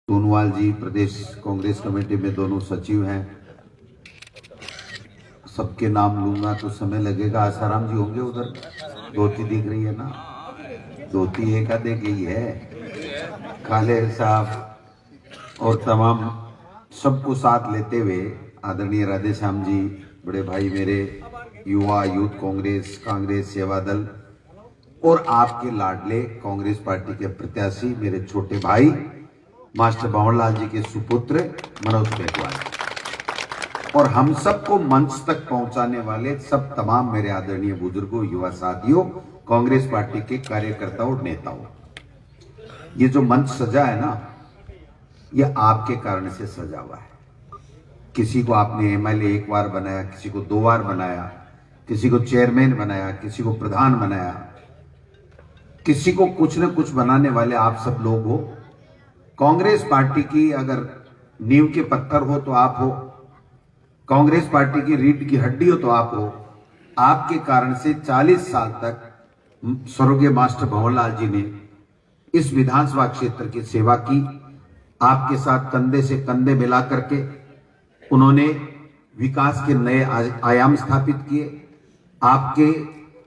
सोनवाल जी प्रदेश Congress committee में दोनों सचिव हैं। सबके नाम लूंगा तो समय लगेगा। आसाराम जी होंगे उधर, धोती दिख रही है ना, धोती एक आधे की है। काले साहब और तमाम सबको साथ लेते हुए आदरणीय राधेश्याम जी, बड़े भाई मेरे, युवा यूथ कांग्रेस सेवा दल और आपके लाडले कांग्रेस पार्टी के प्रत्याशी मेरे छोटे भाई मास्टर भंवरलाल जी के सुपुत्र मनोज मेघवाल और हम सबको मंच तक पहुंचाने वाले सब तमाम मेरे आदरणीय बुजुर्गों, युवा साथियों, कांग्रेस पार्टी के कार्यकर्ताओं और नेताओं, ये जो मंच सजा है ना, ये आपके कारण से सजा हुआ है। किसी को आपने एमएलए एक बार बनाया, किसी को 2 बार बनाया, किसी को चेयरमैन बनाया, किसी को प्रधान बनाया, किसी को कुछ न कुछ बनाने वाले आप सब लोग हो। कांग्रेस पार्टी की अगर नींव के पत्थर हो तो आप हो, कांग्रेस पार्टी की रीढ़ की हड्डी हो तो आप हो। आपके कारण से 40 साल तक स्वर्गीय मास्टर भंवरलाल जी ने इस विधानसभा क्षेत्र की सेवा की। आपके साथ कंधे से कंधे मिला करके उन्होंने विकास के नए आयाम स्थापित किए। आपके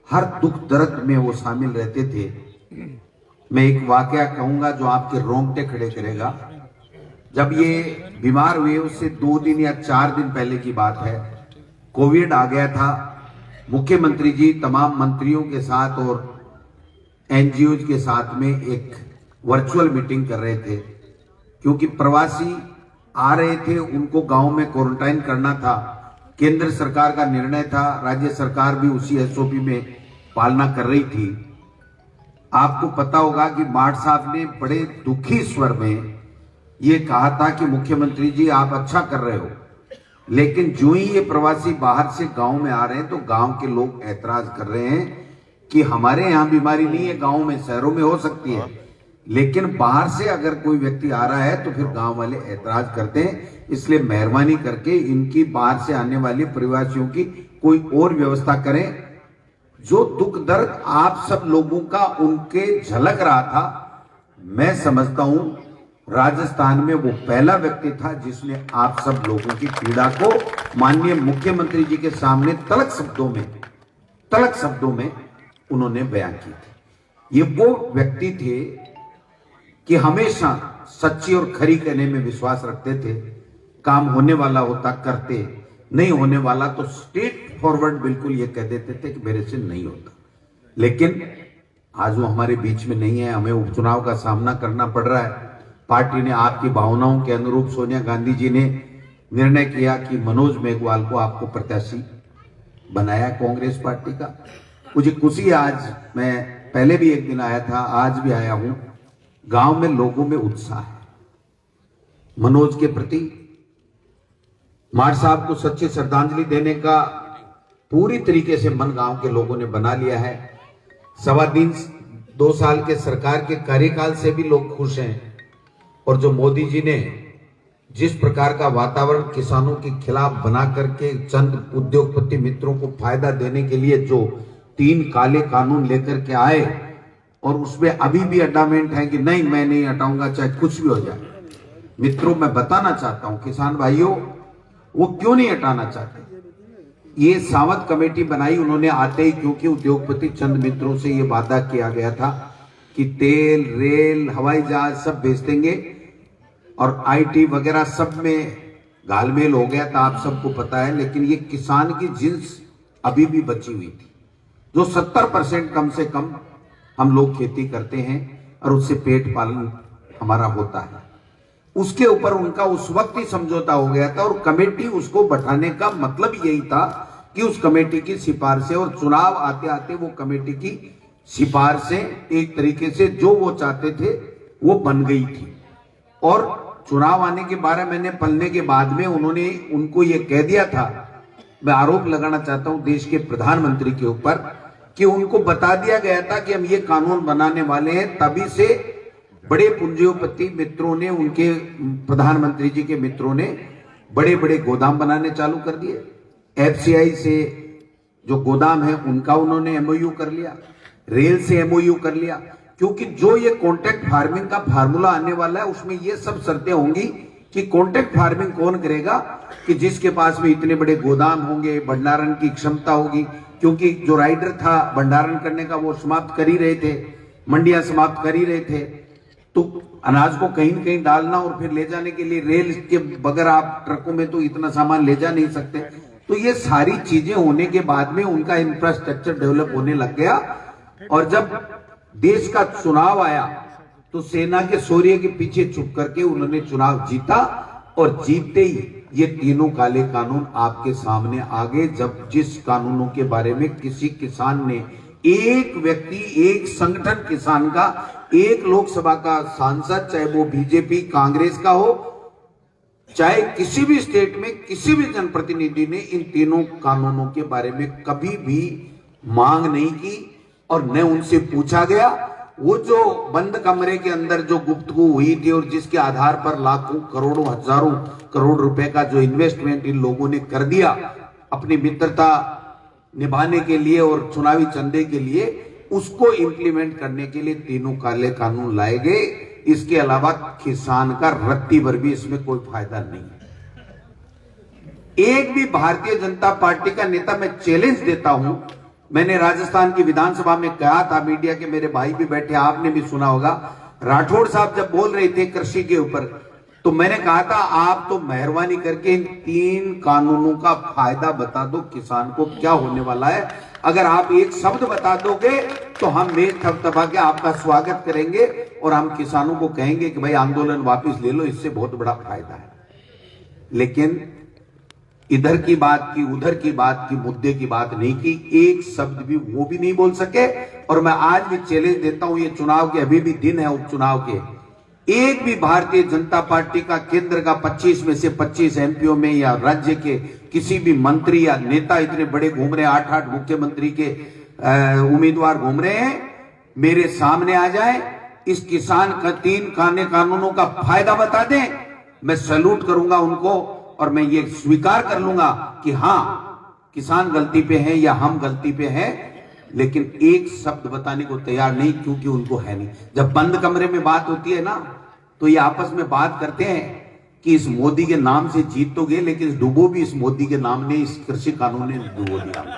हर दुख दर्द में वो शामिल रहते थे। मैं एक वाकया कहूंगा जो आपके रोंगटे खड़े करेगा। जब ये बीमार हुए उससे 2 दिन या 4 दिन पहले की बात है, कोविड आ गया था। मुख्यमंत्री जी तमाम मंत्रियों के साथ और एनजीओ के साथ में एक वर्चुअल मीटिंग कर रहे थे, क्योंकि प्रवासी आ रहे थे, उनको गांव में क्वारंटाइन करना था। केंद्र सरकार का निर्णय था, राज्य सरकार भी उसी एसओपी में पालना कर रही थी। आपको पता होगा कि मार्ट साहब ने बड़े दुखी स्वर में ये कहा था कि मुख्यमंत्री जी आप अच्छा कर रहे हो, लेकिन जो ही ये प्रवासी बाहर से गांव में आ रहे हैं तो गांव के लोग ऐतराज कर रहे हैं कि हमारे यहाँ बीमारी नहीं है, गांव में शहरों में हो सकती है, लेकिन बाहर से अगर कोई व्यक्ति आ रहा है तो फिर गांव वाले ऐतराज करते हैं। इसलिए मेहरबानी करके इनकी बाहर से आने वाले प्रवासियों की कोई और व्यवस्था करें। जो दुख दर्द आप सब लोगों का उनके झलक रहा था, मैं समझता हूं राजस्थान में वो पहला व्यक्ति था जिसने आप सब लोगों की पीड़ा को माननीय मुख्यमंत्री जी के सामने तलक शब्दों में उन्होंने बयान की थी। ये वो व्यक्ति थे कि हमेशा सच्ची और खरी कहने में विश्वास रखते थे। काम होने वाला होता करते, नहीं होने वाला तो स्ट्रेट फॉरवर्ड बिल्कुल ये कह देते थे कि मेरे से नहीं होता। लेकिन आज वो हमारे बीच में नहीं है, हमें उपचुनाव का सामना करना पड़ रहा है। पार्टी ने आपकी भावनाओं के अनुरूप सोनिया गांधी जी ने निर्णय किया कि मनोज मेघवाल को आपको प्रत्याशी बनाया कांग्रेस पार्टी का। मुझे खुशी है, आज मैं पहले भी एक दिन आया था, आज भी आया हूं। गांव में लोगों में उत्साह है मनोज के प्रति। मार साहब को सच्ची श्रद्धांजलि देने का पूरी तरीके से मन गांव के लोगों ने बना लिया है। 2 साल के सरकार के कार्यकाल से भी लोग खुश हैं। और जो मोदी जी ने जिस प्रकार का वातावरण किसानों के खिलाफ बना करके चंद उद्योगपति मित्रों को फायदा देने के लिए जो 3 काले कानून लेकर के आए, और उसमें अभी भी अडामेंट है कि नहीं मैं नहीं हटाऊंगा चाहे कुछ भी हो जाए। मित्रों, मैं बताना चाहता हूं किसान भाइयों, वो क्यों नहीं हटाना चाहते। ये सावध कमेटी बनाई उन्होंने आते ही, क्योंकि उद्योगपति चंद मित्रों से ये वादा किया गया था कि तेल, रेल, हवाई जहाज सब भेज देंगे, और आईटी वगैरह सब में घालमेल हो गया था, आप सबको पता है। लेकिन ये किसान की जिन्स अभी भी बची हुई थी, जो 70% कम से कम हम लोग खेती करते हैं और उससे पेट पालन हमारा होता है। उसके ऊपर उनका उस वक्त ही समझौता हो गया था, और कमेटी उसको बैठाने का मतलब यही था कि उस कमेटी की सिफारिशें, और चुनाव आते आते वो कमेटी की सिफारिशें एक तरीके से जो वो चाहते थे वो बन गई थी। और चुनाव आने के 12 महीने पलने के बाद में उन्होंने उनको ये कह दिया था, मैं आरोप लगाना चाहता हूं देश के प्रधानमंत्री के ऊपर, कि उनको बता दिया गया था कि हम ये कानून बनाने वाले हैं। तभी से बड़े पूंजीपति मित्रों ने, उनके प्रधानमंत्री जी के मित्रों ने बड़े बड़े गोदाम बनाने चालू कर दिए। एफसीआई से जो गोदाम है उनका उन्होंने एमओयू कर लिया, रेल से एमओयू कर लिया। क्योंकि जो ये कॉन्ट्रैक्ट फार्मिंग का फार्मूला आने वाला है उसमें ये सब शर्तें होंगी कि कॉन्ट्रैक्ट फार्मिंग कौन करेगा, कि जिसके पास में इतने बड़े गोदाम होंगे, भंडारण की क्षमता होगी, क्योंकि जो राइडर था भंडारण करने का वो समाप्त कर ही रहे थे, मंडियां समाप्त कर ही रहे थे, तो अनाज को कहीं न कहीं डालना और फिर ले जाने के लिए रेल के बगैर आप ट्रकों में तो इतना सामान ले जा नहीं सकते। तो ये सारी चीजें होने के बाद में उनका इंफ्रास्ट्रक्चर डेवलप होने लग गया। और जब देश का चुनाव आया तो सेना के शौर्य के पीछे छुप करके उन्होंने चुनाव जीता, और जीतते ही ये तीनों काले कानून आपके सामने आ गए। जब जिस कानूनों के बारे में किसी किसान ने, एक व्यक्ति, एक संगठन किसान का, एक लोकसभा का सांसद, चाहे वो बीजेपी कांग्रेस का हो, चाहे किसी भी स्टेट में किसी भी जनप्रतिनिधि ने इन तीनों कानूनों के बारे में कभी भी मांग नहीं की और न उनसे पूछा गया। वो जो बंद कमरे के अंदर जो गुफ्तगू हुई थी और जिसके आधार पर लाखों करोड़ों हजारों करोड़ रुपए का जो इन्वेस्टमेंट इन लोगों ने कर दिया अपनी मित्रता निभाने के लिए और चुनावी चंदे के लिए, उसको इंप्लीमेंट करने के लिए तीनों काले कानून लाए गए। इसके अलावा किसान का रत्ती भर भी इसमें कोई फायदा नहीं है। एक भी भारतीय जनता पार्टी का नेता, मैं चैलेंज देता हूं, मैंने राजस्थान की विधानसभा में कहा था, मीडिया के मेरे भाई भी बैठे, आपने भी सुना होगा, राठौड़ साहब जब बोल रहे थे कृषि के ऊपर, तो मैंने कहा था आप तो मेहरबानी करके इन 3 कानूनों का फायदा बता दो किसान को क्या होने वाला है। अगर आप एक शब्द बता दोगे तो हम मेज थपथपा के आपका स्वागत करेंगे और हम किसानों को कहेंगे कि भाई आंदोलन वापस ले लो, इससे बहुत बड़ा फायदा है। लेकिन इधर की बात की, उधर की बात की, मुद्दे की बात नहीं की, एक शब्द भी वो भी नहीं बोल सके। और मैं आज भी चैलेंज देता हूं, ये चुनाव के अभी भी दिन है, उपचुनाव के, एक भी भारतीय जनता पार्टी का केंद्र का 25 में से 25 एमपीओ में या राज्य के किसी भी मंत्री या नेता इतने बड़े घूम रहे, 8-8 मुख्यमंत्री के उम्मीदवार घूम रहे हैं, मेरे सामने आ जाए, इस किसान का 3 कानूनों का फायदा बता दें, मैं सैल्यूट करूंगा उनको और मैं ये स्वीकार कर लूंगा कि हां किसान गलती पे है या हम गलती पे हैं। लेकिन एक शब्द बताने को तैयार नहीं, क्योंकि उनको है नहीं। जब बंद कमरे में बात होती है ना, तो ये आपस में बात करते हैं कि इस मोदी के नाम से जीत तो गए, लेकिन डुबो भी इस मोदी के नाम ने, इस कृषि कानून ने डुबो दिया।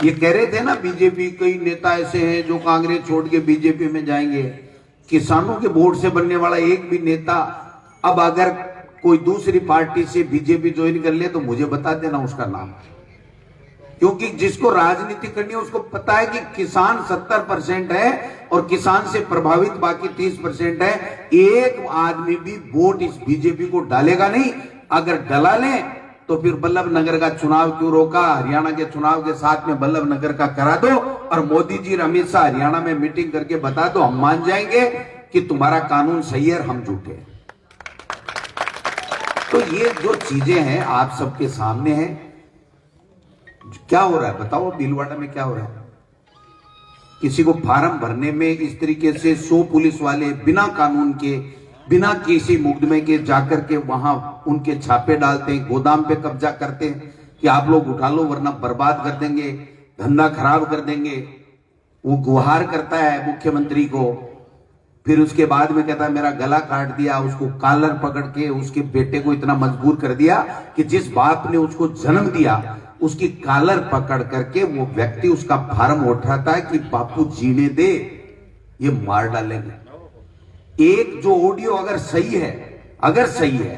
ये कह रहे थे ना बीजेपी कई नेता ऐसे हैं जो कांग्रेस छोड़ के बीजेपी में जाएंगे। किसानों के वोट से बनने वाला एक भी नेता अब अगर कोई दूसरी पार्टी से बीजेपी ज्वाइन कर ले तो मुझे बता देना उसका नाम, क्योंकि जिसको राजनीति करनी है उसको पता है कि किसान 70% है और किसान से प्रभावित बाकी 30% है। एक आदमी भी वोट इस बीजेपी को डालेगा नहीं। अगर डला ले तो फिर बल्लभ नगर का चुनाव क्यों रोका, हरियाणा के चुनाव के साथ में बल्लभ नगर का करा दो और मोदी जी अमित शाह हरियाणा में मीटिंग करके बता दो, हम मान जाएंगे कि तुम्हारा कानून सही है, हम झूठे हैं। तो ये जो चीजें हैं आप सबके सामने हैं। क्या हो रहा है बताओ, भीलवाड़ा में क्या हो रहा है? किसी को फार्म भरने में इस तरीके से 100 पुलिस वाले बिना कानून के, बिना किसी मुकदमे के जाकर के वहां उनके छापे डालते हैं, गोदाम पे कब्जा करते हैं कि आप लोग उठा लो वरना बर्बाद कर देंगे, धंधा खराब कर देंगे। वो गुहार करता है मुख्यमंत्री को, फिर उसके बाद में कहता है मेरा गला काट दिया, उसको कॉलर पकड़ के उसके बेटे को इतना मजबूर कर दिया कि जिस बाप ने उसको जन्म दिया उसकी कॉलर पकड़ करके वो व्यक्ति उसका फार्म उठाता है कि बापू जीने दे, ये मार डालेंगे। एक जो ऑडियो अगर सही है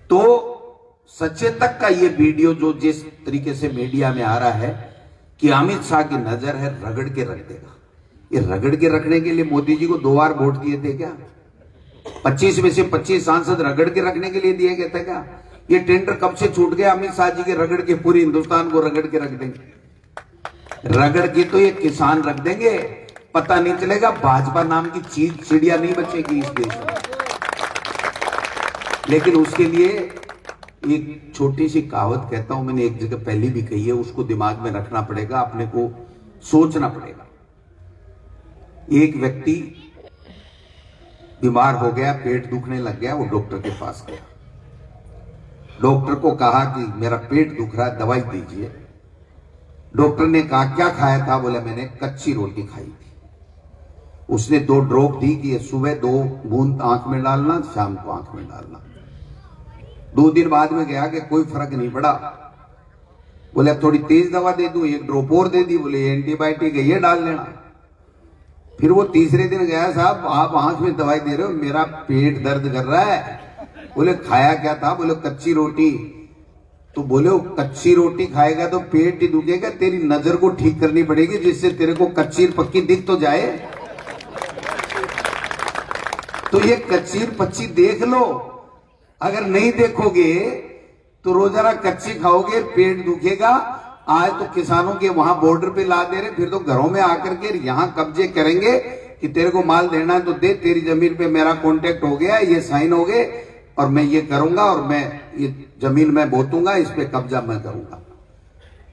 तो सचेतक का ये वीडियो जो जिस तरीके से मीडिया में आ रहा है कि अमित शाह की नजर है रगड़ के रख देगा, ये रगड़ के रखने के लिए मोदी जी को 2 बार वोट दिए थे क्या? 25 में से 25 सांसद रगड़ के रखने के लिए दिए गए थे क्या? ये टेंडर कब से छूट गया? अमित शाह जी के रगड़ के पूरे हिंदुस्तान को रगड़ के रख देंगे। रगड़ के तो ये किसान रख देंगे, पता नहीं चलेगा, भाजपा नाम की चीज चिड़िया नहीं बचेगी इस देश में। लेकिन उसके लिए एक छोटी सी कहावत कहता हूं, मैंने एक जगह पहले भी कही है, उसको दिमाग में रखना पड़ेगा, अपने को सोचना पड़ेगा। एक व्यक्ति बीमार हो गया, पेट दुखने लग गया, वो डॉक्टर के पास गया। डॉक्टर को कहा कि मेरा पेट दुख रहा है, दवाई दीजिए। डॉक्टर ने कहा क्या खाया था? बोला मैंने कच्ची रोटी खाई थी। उसने 2 ड्रॉप दी कि ये सुबह 2 बूंद आंख में डालना, शाम को आंख में डालना। 2 दिन बाद में गया कि कोई फर्क नहीं पड़ा। बोले अब थोड़ी तेज दवा दे दूं, 1 ड्रॉप और दे दी। बोले एंटीबायोटिक है, ये डाल लेना। फिर वो तीसरे दिन गया, साहब आप आंख में दवाई दे रहे हो, मेरा पेट दर्द कर रहा है। बोले खाया क्या था? बोले कच्ची रोटी। तो बोले कच्ची रोटी खाएगा तो पेट ही दुखेगा, तेरी नजर को ठीक करनी पड़ेगी जिससे तेरे को कच्ची पक्की दिख तो जाए। तो ये कच्ची पच्ची देख लो, अगर नहीं देखोगे तो रोजाना कच्ची खाओगे, पेट दुखेगा। आज तो किसानों के वहां बॉर्डर पे ला दे रहे, फिर तो घरों में आकर के यहां कब्जे करेंगे कि तेरे को माल देना है तो दे, तेरी जमीन पे मेरा कॉन्टेक्ट हो गया, ये साइन हो गए और मैं ये करूंगा और मैं ये जमीन में बोतूंगा, इस पे कब्जा मैं करूंगा।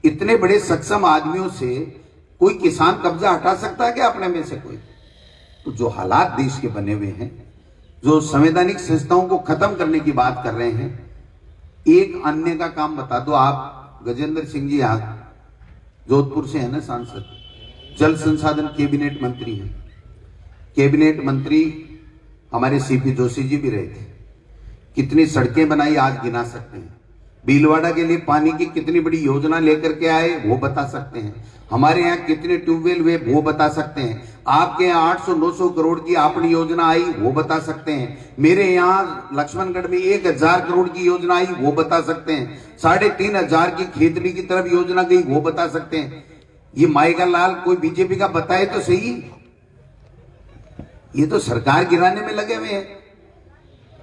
इतने बड़े सक्षम आदमियों से कोई किसान कब्जा हटा सकता है क्या अपने में से कोई? तो जो हालात देश के बने हुए हैं, जो संवैधानिक संस्थाओं को खत्म करने की बात कर रहे हैं, एक अन्य का काम बता दो आप। गजेंद्र सिंह जी यहां जोधपुर से है ना सांसद, जल संसाधन कैबिनेट मंत्री हैं। कैबिनेट मंत्री हमारे सीपी जोशी जी भी रहे थे। कितनी सड़कें बनाई आज गिना सकते हैं। भीलवाड़ा के लिए पानी की कितनी बड़ी योजना लेकर के आए वो बता सकते हैं। हमारे यहाँ कितने ट्यूबवेल हुए वो बता सकते हैं। आपके यहाँ 800-900 करोड़ की अपनी योजना आई वो बता सकते हैं। मेरे यहाँ लक्ष्मणगढ़ में 1000 करोड़ की योजना आई वो बता सकते हैं। 3500 की खेतड़ी की तरफ योजना गई वो बता सकते हैं। ये माइका लाल कोई बीजेपी का बताए तो सही। ये तो सरकार गिराने में लगे हुए हैं।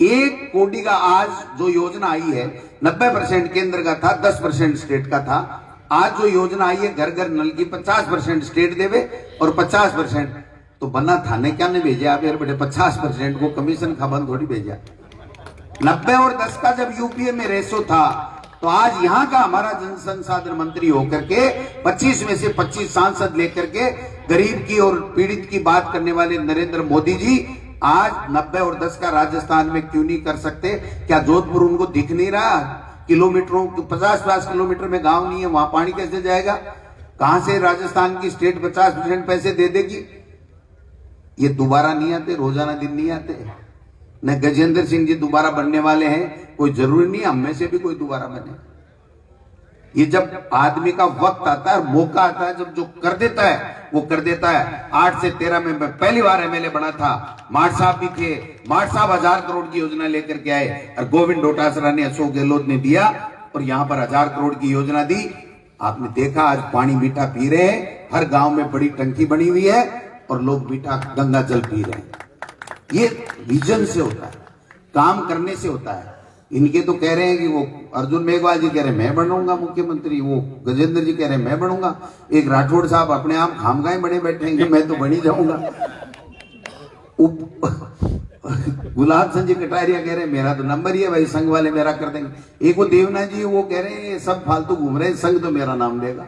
1 कोटी का आज जो योजना आई है 90% केंद्र का था, 10% स्टेट का था। आज जो योजना आई है घर घर नल की 50% स्टेट देवे और 50% तो बना थाने क्या नहीं भेजा आप यार बेटे, 50% को कमीशन खाबन थोड़ी भेजा। 90 और 10 का जब यूपीए में रेशो था तो आज यहाँ का हमारा जन संसाधन मंत्री होकर के 25 में से 25 सांसद लेकर के गरीब की और पीड़ित की बात करने वाले नरेंद्र मोदी जी आज 90 और 10 का राजस्थान में क्यों नहीं कर सकते? क्या जोधपुर उनको दिख नहीं रहा? किलोमीटरों 50-50 किलोमीटर में गांव नहीं है, वहां पानी कैसे जाएगा? कहां से राजस्थान की स्टेट 50% पैसे दे देगी? ये दोबारा नहीं आते, रोजाना दिन नहीं आते। न गजेंद्र सिंह जी दोबारा बनने वाले हैं, कोई जरूरी नहीं हम में से भी कोई दोबारा बने। ये जब आदमी का वक्त आता है, मौका आता है, जब जो कर देता है वो कर देता है। 8 से 13 में मैं पहली बार एमएलए बना था, माठ साहब भी थे। माठ साहब 1000 करोड़ की योजना लेकर के आए और गोविंद डोटासरा ने, अशोक गहलोत ने दिया और यहां पर 1000 करोड़ की योजना दी। आपने देखा आज पानी मीठा पी रहे हैं, हर गांव में बड़ी टंकी बनी हुई है और लोग मीठा गंगा जल पी रहे हैं। ये विजन से होता है, काम करने से होता है। इनके तो कह रहे हैं कि वो अर्जुन मेघवाल जी कह रहे हैं मैं बनूंगा मुख्यमंत्री, वो गजेंद्र जी कह रहे हैं मैं बनूंगा, एक राठौड़ साहब अपने आप खामगाए बड़े बैठेंगे मैं तो बन ही जाऊंगा। गुलाब सिंह जी कटारिया कह रहे हैं मेरा तो नंबर ही है भाई, संघ वाले मेरा कर देंगे। एक वो देवनाथ जी वो कह रहे हैं सब फालतू घूम रहे हैं, संघ तो मेरा नाम देगा।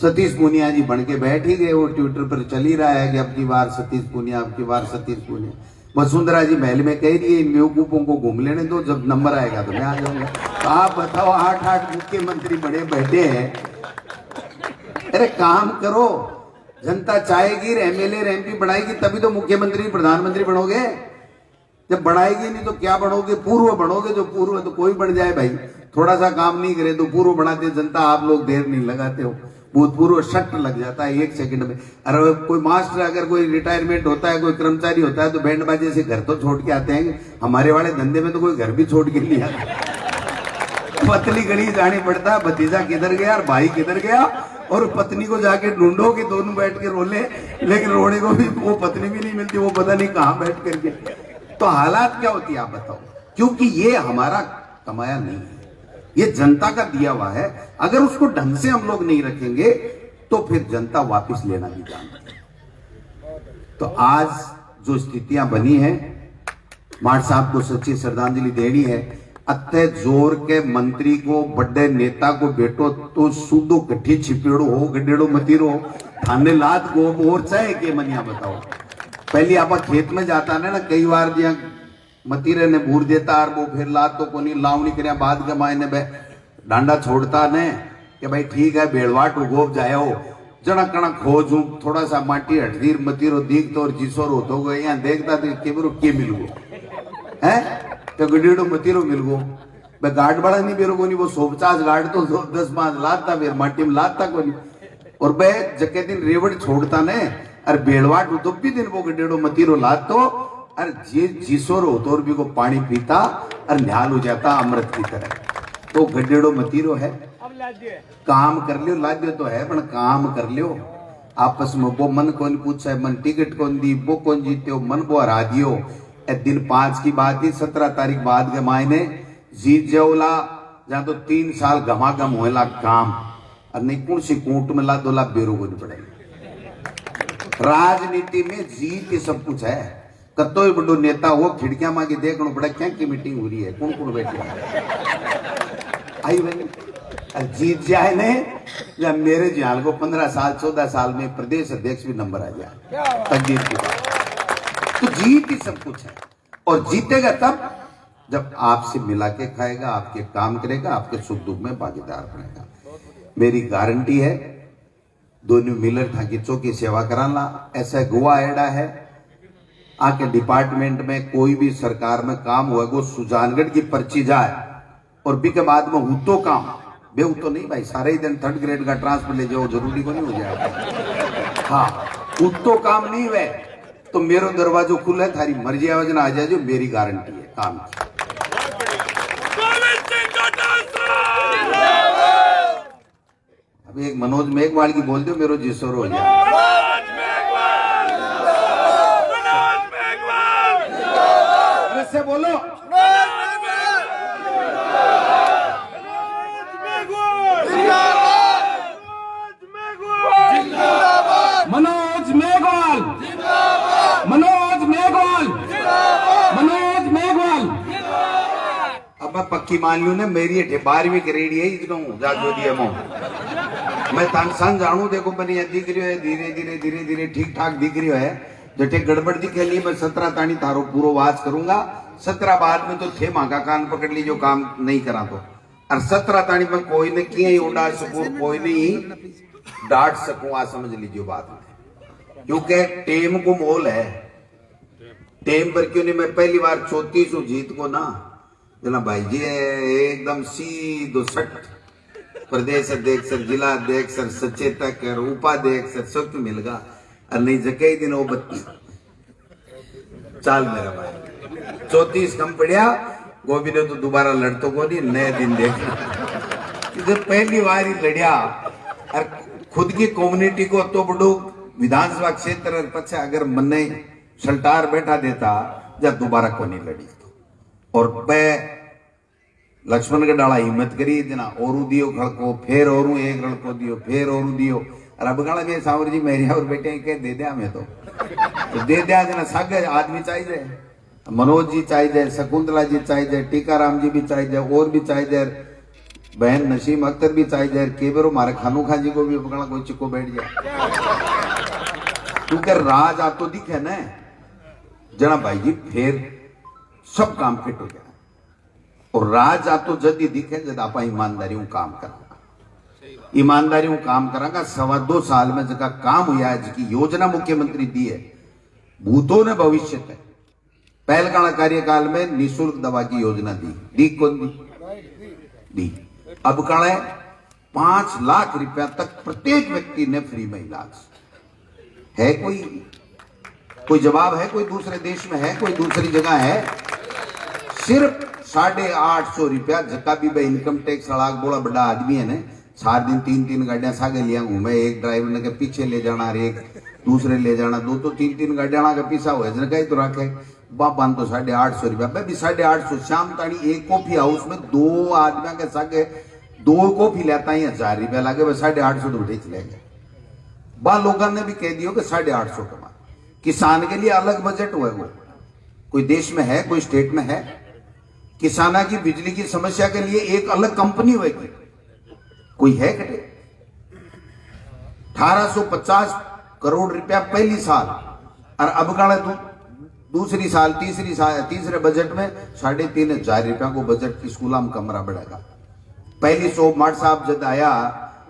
सतीश पूनिया जी बन के बैठ ही गए, वो ट्विटर पर चल ही रहा है कि अब की बार सतीश पूनिया, अब की बार सतीश पूनिया। वसुंधरा जी महल में कह रही है इन बेवकूफों को घूम लेने दो, जब नंबर आएगा तो मैं आ जाऊंगा। तो आप बताओ 8 मुख्यमंत्री बड़े बैठे हैं। अरे काम करो, जनता चाहेगी, एमएलए एमपी बढ़ाएगी तभी तो मुख्यमंत्री प्रधानमंत्री बनोगे। जब बढ़ाएगी नहीं तो क्या बनोगे? पूर्व बनोगे। जो पूर्व तो कोई बन जाए भाई, थोड़ा सा काम नहीं करे तो पूर्व बनाते जनता, आप लोग देर नहीं लगाते हो, भूतपूर्व शट लग जाता है 1 सेकंड में। अरे कोई मास्टर अगर कोई रिटायरमेंट होता है, कोई कर्मचारी होता है तो बैंड बाजे से घर तो छोड़ के आते हैं। हमारे वाले धंधे में तो कोई घर भी छोड़ के नहीं आता। पतली गली जानी पड़ता है, भतीजा किधर गया और भाई किधर गया, और पत्नी को जाके ढूंढो कि दोनों बैठ के रोले, लेकिन रोने को भी वो पत्नी भी नहीं मिलती, वो पता नहीं कहां बैठ करके। तो हालात क्या होती है आप बताओ? क्योंकि ये हमारा कमाया नहीं है, ये जनता का दिया हुआ है। अगर उसको ढंग से हम लोग नहीं रखेंगे तो फिर जनता वापस लेना भी जानती है। तो आज जो स्थितियां बनी है, माठ साहब को सच्ची श्रद्धांजलि देनी है। अत्य जोर के मंत्री को, बड़े नेता को बेटो तो सूदो कट्ठी छिपेड़ो हो, गड्डेड़ो मतीरो थाने लाद को और चाहे के मनिया बताओ। पहले आप खेत में जाता ना कई बार दिया मतीरे ने बूर देता और वो फिर लाद तो कोनी लावनी कर बाद के मायने बे डांडा छोड़ता ने कि भाई ठीक है बेड़वाट उगोब जाओ जना कणा खोजू थोड़ा सा माटी हटदीर मतीरो दीख तो और जिसोर होतो गो यहाँ देखता तो केबरो के मिल गो है तो गडेड़ो मतीरो मिल गो मैं गार्ड बड़ा नहीं बेरो को नहीं वो 150 गार्ड तो 10-5 लाता फिर माटी में लाता को नहीं और बे जके दिन रेवड़ छोड़ता ने अरे बेड़वाट उदोपी दिन वो गडेड़ो मतीरो लातो अरे जे जिसोर होतो और भी को पानी पीता और न्याल हो जाता अमृत की तरह तो गडेड़ो मतीरो है काम कर लियो लाद्यो तो है पर काम कर लियो आपस में वो मन कौन पूछा है मन टिकट कौन दी वो कौन जीते मन वो हरा दियो दिन 5 की बात ही 17 तारीख बाद के मायने जीत जाओला जहां तो 3 साल घमाघम होएला काम और नहीं कौन सी कूट में ला 2 लाख बेरो को नहीं पड़ेगा राजनीति में जीत ये सब कुछ है कतो ही बड़ो नेता हो खिड़कियां मांगे देखना पड़ा क्या की मीटिंग हो रही है कौन बैठे आई बनी जीत जाए ने या मेरे जाल को 15 साल 14 साल में प्रदेश अध्यक्ष भी नंबर आ जाए तकदीर की बात तो जीत ही सब कुछ है और जीतेगा तब जब आपसे मिला के खाएगा आपके काम करेगा आपके सुख दुख में भागीदार बनेगा मेरी गारंटी है दोनों मिलर था कि चौकी सेवा कराना ऐसा गोवा एड़ा है आके डिपार्टमेंट में कोई भी सरकार में काम हुआ वो सुजानगढ़ की पर्ची जाए और बी के बाद में हूं तो काम बेऊ तो नहीं भाई सारे ही दिन 3rd ग्रेड का ट्रांसफर ले जाओ जरूरी को नहीं हो जाएगा हाँ तो काम नहीं हुए तो मेरो दरवाजो खुले थारी मर्जी आवाज आ जाए जो मेरी गारंटी है काम की अभी एक मनोज मेघवाल की बोल दो मेरो जिसोर हो जाए से बोलो मनोज मेघवाल मनोज मेघवाल मनोज मेघवाल अब मैं पक्की मान लू ने मेरी 12वीं ग्रेड है इतना जागो दिए मो मैं तानसान जानू देखो बनी दिख रही है धीरे धीरे धीरे धीरे ठीक ठाक दिख रही है जटे गड़बड़ दिखे लिए मैं 17 तानी थारो पूरो वाच करूंगा 17 बाद में तो थे मांगा कान पकड़ ली जो काम नहीं करा तो और 17 तानी में कोई ने किए ही उड़ा सकूं कोई नहीं डांट सकूं आ समझ लीजिए बात में क्योंकि टेम को मोल है टेम पर क्यों नहीं मैं पहली बार 34 जीत को ना जना भाई जी एकदम सीधो सट प्रदेश अध्यक्ष जिला अध्यक्ष सचेतक उपाध्यक्ष सब मिल गया और नहीं जके ही दिन वो चाल मेरा भाई 34 कम पड़िया गोभी ने तो दोबारा लड़तो को नहीं नए दिन देखना जब पहली बार ही लड़िया और खुद की कम्युनिटी को तो बड़ो विधानसभा क्षेत्र पछे अगर मने सल्टार बैठा देता जब दोबारा को नहीं लड़ी और मैं लक्ष्मण के डाला हिम्मत करी जना और दियो खड़को फिर और एक लड़को दियो फिर और दियो और अब गाला में सावर जी मेरे और बेटे के दे दिया मैं तो दे दिया जना सागे आदमी चाहिए मनोज जी चाहिए शकुंतला जी चाहिए टीकाराम जी भी चाहिए और भी चाहिए बहन नसीम अख्तर भी चाहिए केबरो मारे खानू खा जी को भी पकड़ा कोई चिको बैठ जाए क्योंकि राज आप तो दिखे न जना भाई जी फिर सब काम फिट हो गया और राज आप तो जद ही दिखे जद आप ईमानदारी काम करा ईमानदारी काम करांगा 2.25 साल में जगह काम हुआ है जिसकी योजना मुख्यमंत्री दी है भूतों ने भविष्य है पहलकाना कार्यकाल में निःशुल्क दवा की योजना दी कौन दी अब काले 5 लाख रुपया तक प्रत्येक व्यक्ति ने फ्री में इलाज है कोई जवाब है कोई दूसरे देश में है कोई दूसरी जगह है सिर्फ 850 रुपया जका भी इनकम टैक्स वाला बोला बड़ा आदमी है ना 4 दिन 3 गाड़ियां सागे लिया घूमे एक ड्राइवर ने के पीछे ले जाना और एक दूसरे ले जाना 2 तो 3 गाड़ियां का पीछा हुआ जन कहीं तो रखे बाबा तो 850 रुपया मैं भी 850 शाम तानी एक कॉफी हाउस में 2 आदमी के सागे 2 कॉफी लेता ही 1000 रुपया लागे वह 850 तो उठे चले गए बा लोगों ने भी कह दियो कि 850 कमा किसान के लिए अलग बजट हुआ वो कोई देश में है कोई स्टेट में है किसाना की बिजली की समस्या के लिए एक अलग कंपनी होगी कोई है कटे 1850 करोड़ रुपया पहली साल और अब का दूसरी साल तीसरे बजट में 3500 रुपया को बजट की स्कूल में कमरा बढ़ेगा पहली 100 मार्ट साहब जब आया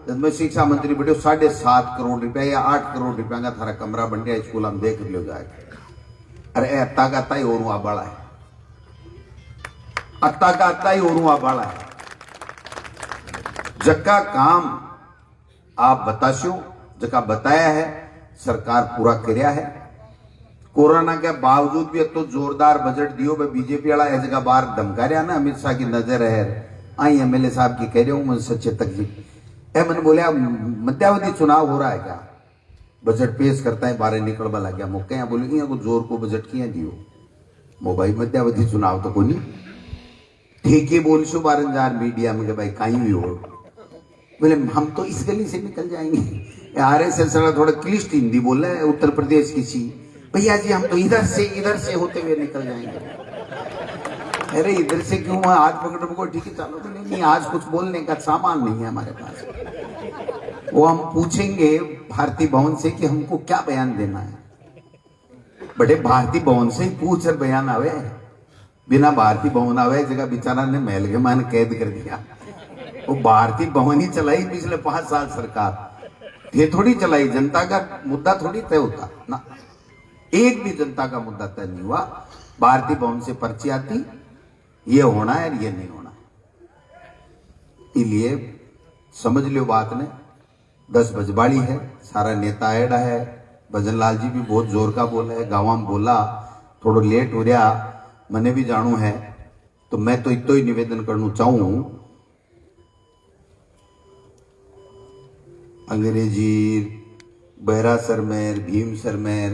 जब मैं शिक्षा मंत्री बैठे 7.5 करोड़ रुपया या 8 करोड़ रुपया का थारा कमरा बन गया स्कूल हम देख लो जाएगा। अरे अत्ता का अत्ता ही और वहां बड़ा है, अत्ता का अत्ता ही और वहां बड़ा है। जक्का काम आप बताशो, जक्का बताया है सरकार पूरा करया है। कोरोना के बावजूद भी तो जोरदार बजट दियो भाई बीजेपी वाला है जगह बाहर धमका रहा ना अमित शाह की नजर है। आई एमएलए साहब की कह रहे हूं मैं सचेतक जी मैंने बोला मध्यावधि चुनाव हो रहा है क्या, बजट पेश करता है बारह निकलवा लग गया मौके यहाँ बोलेगी को जोर को बजट किया दियो मोबाइल मध्यावधि चुनाव तो कोई ठीक ही बोल सो बारंजार मीडिया में भाई कहीं भी हो बोले हम तो इस गली से निकल जाएंगे। आरएसएस थोड़ा क्लिष्ट हिंदी बोल रहे हैं उत्तर प्रदेश किसी भैया जी हम तो इधर से होते हुए निकल जाएंगे। अरे इधर से क्यों आज पकड़ को ठीक है चलो तो नहीं आज कुछ बोलने का सामान नहीं है हमारे पास। वो हम पूछेंगे भारतीय भवन से कि हमको क्या बयान देना है। बड़े भारतीय भवन से ही पूछ बयान आवे, बिना भारतीय भवन आवे जगह बेचारा ने महल के मान कैद कर दिया। वो भारतीय भवन ही चलाई पिछले 5 साल सरकार, ये थोड़ी चलाई। जनता का मुद्दा थोड़ी तय होता ना, एक भी जनता का मुद्दा तय नहीं हुआ। भारतीय भवन से पर्ची आती ये होना है ये नहीं होना। इसलिए समझ लो बात ने 10 बजबाड़ी है, सारा नेता एड़ा है। भजन लाल जी भी बहुत जोर का बोला है, गाँव में बोला थोड़ा लेट हो रहा मने भी जानू है। तो मैं तो इतो ही निवेदन करना चाहूं अंग्रेजी बहरा सरमेर भीम सरमेर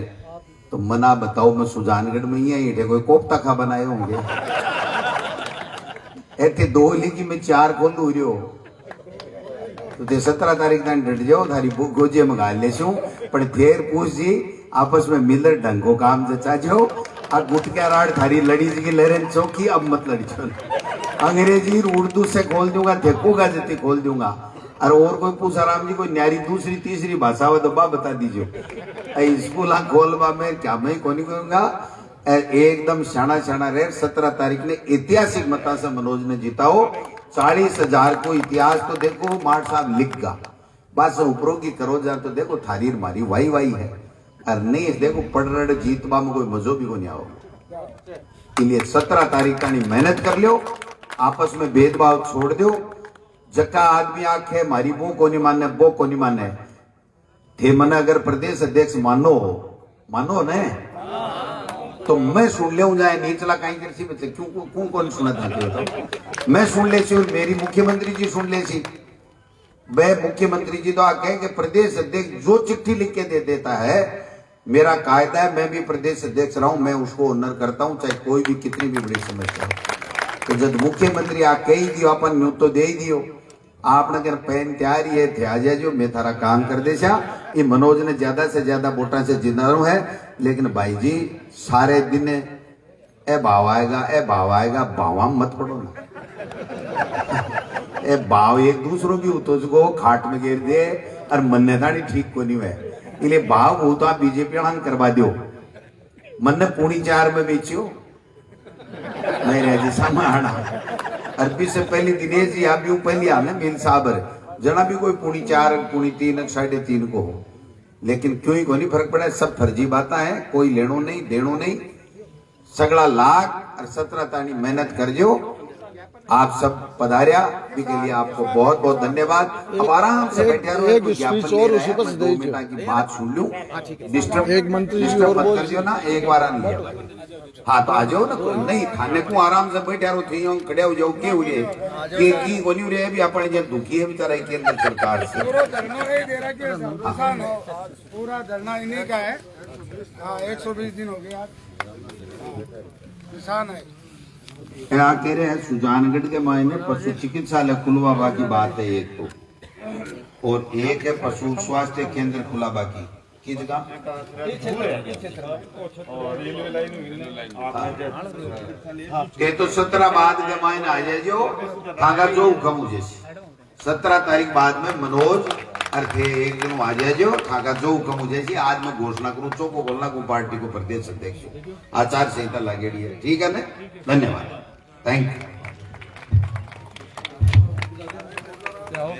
तो मना बताओ मैं सुजानगढ़ में ही है कोई कोफ्ता खा बनाए होंगे ऐसे 2 लिखी में 4 खोल दू रही हो तो 17 तारीख तक डट जाओ थारी बुक गोजे मंगा ले पर थेर पूछ जी आपस में मिलर ढंग को काम जचा जाओ आ गुटका राड़ थारी लड़ी जी की लहरें चौकी अब मत लड़ी चल। अंग्रेजी उर्दू से खोल दूंगा देखूंगा जितनी खोल दूंगा और कोई पूछा राम जी कोई न्यारी दूसरी तीसरी भाषा हो तो बता दीजिए। स्कूल खोलवा में क्या मैं कोनी कहूंगा एकदम शाना शाना रहे। 17 तारीख ने ऐतिहासिक मता से मनोज ने जीताओ 40,000 को इतिहास तो देखो मार साहब लिख गा बस ऊपरों की करो जा तो देखो थारी मारी वाई वाई है और नहीं देखो पढ़ रहे जीतवा में कोई मजो भी को नहीं आओ। इसलिए 17 तारीख का नहीं मेहनत कर लो, आपस में भेदभाव छोड़ दो। जक्का आदमी आखे मारी वो को नहीं माने वो को नहीं माने थे मन अगर प्रदेश अध्यक्ष मानो ने तो मैं सुन ले जाए नीचला कहीं जैसी बच्चे क्यों कौन सुना था बताओ। मैं सुन ले मेरी मुख्यमंत्री जी सुन ले सी वह मुख्यमंत्री जी तो आके कि प्रदेश अध्यक्ष जो चिट्ठी लिख के दे देता है मेरा कायदा है मैं भी प्रदेश अध्यक्ष रहा हूं मैं उसको ऑनर करता हूं चाहे कोई भी कितनी भी बड़ी समस्या हो। तो जब मुख्यमंत्री आके ही दियो अपन न्यू तो दे ही दियो आपने अगर पेन तैयार ही है थे आ जाए मैं थारा काम कर दे ये मनोज ने ज्यादा से ज्यादा वोटा से जिताना है। लेकिन भाई जी सारे दिन ए भाव आएगा भावा मत पड़ो ना ए भाव एक दूसरों की उतो खाट में गिर दे और मन्ने थाड़ी ठीक को नहीं है। इसलिए भाव वो तो आप बीजेपी वाला करवा दो मन 4.5 में बेचियो मेरे जैसा माना अरबी से पहले दिनेश जी आप भी पहले आने मिल साबर जना भी कोई 4.5 3.5 3.5 को हो लेकिन क्यों ही को नहीं फर्क पड़ा। सब फर्जी बातें हैं कोई लेनो नहीं देनो नहीं सगड़ा लाख और 17 तानी मेहनत कर जो आप सब पधारिया के लिए आपको बहुत बहुत धन्यवाद। अब आराम से बैठे रहो 2 मिनट की बात सुन लूं डिस्टर्ब मत कर दियो ना एक बार आ नहीं हाँ तो आ जाओ ना नहीं खाने को आराम से बैठे रहो थी खड़े हो जाओ के हुए की कोनी रे भी अपन जे दुखी है बेचारा केंद्र सरकार से पूरा धरना नहीं दे रहा कि पूरा धरना इन्हीं का है। हाँ 120 दिन हो गए आज किसान है क्या कह रहे हैं सुजानगढ़ के मायने पशु चिकित्सालय खुलवा की बात है एक तो और एक है पशु स्वास्थ्य केंद्र खुला बाकी की जगह तो 17 बाद के मायने आ जाए जो थागा जो हुक्म जैसे 17 तारीख बाद में मनोज अरे एक दिन आ जाए जो थागा जो हुक्म जैसी आज मैं घोषणा करूं चौको बोलना को पार्टी को प्रदेश अध्यक्ष आचार संहिता लागेड़ी है ठीक है ना। धन्यवाद थैंक यू। आओ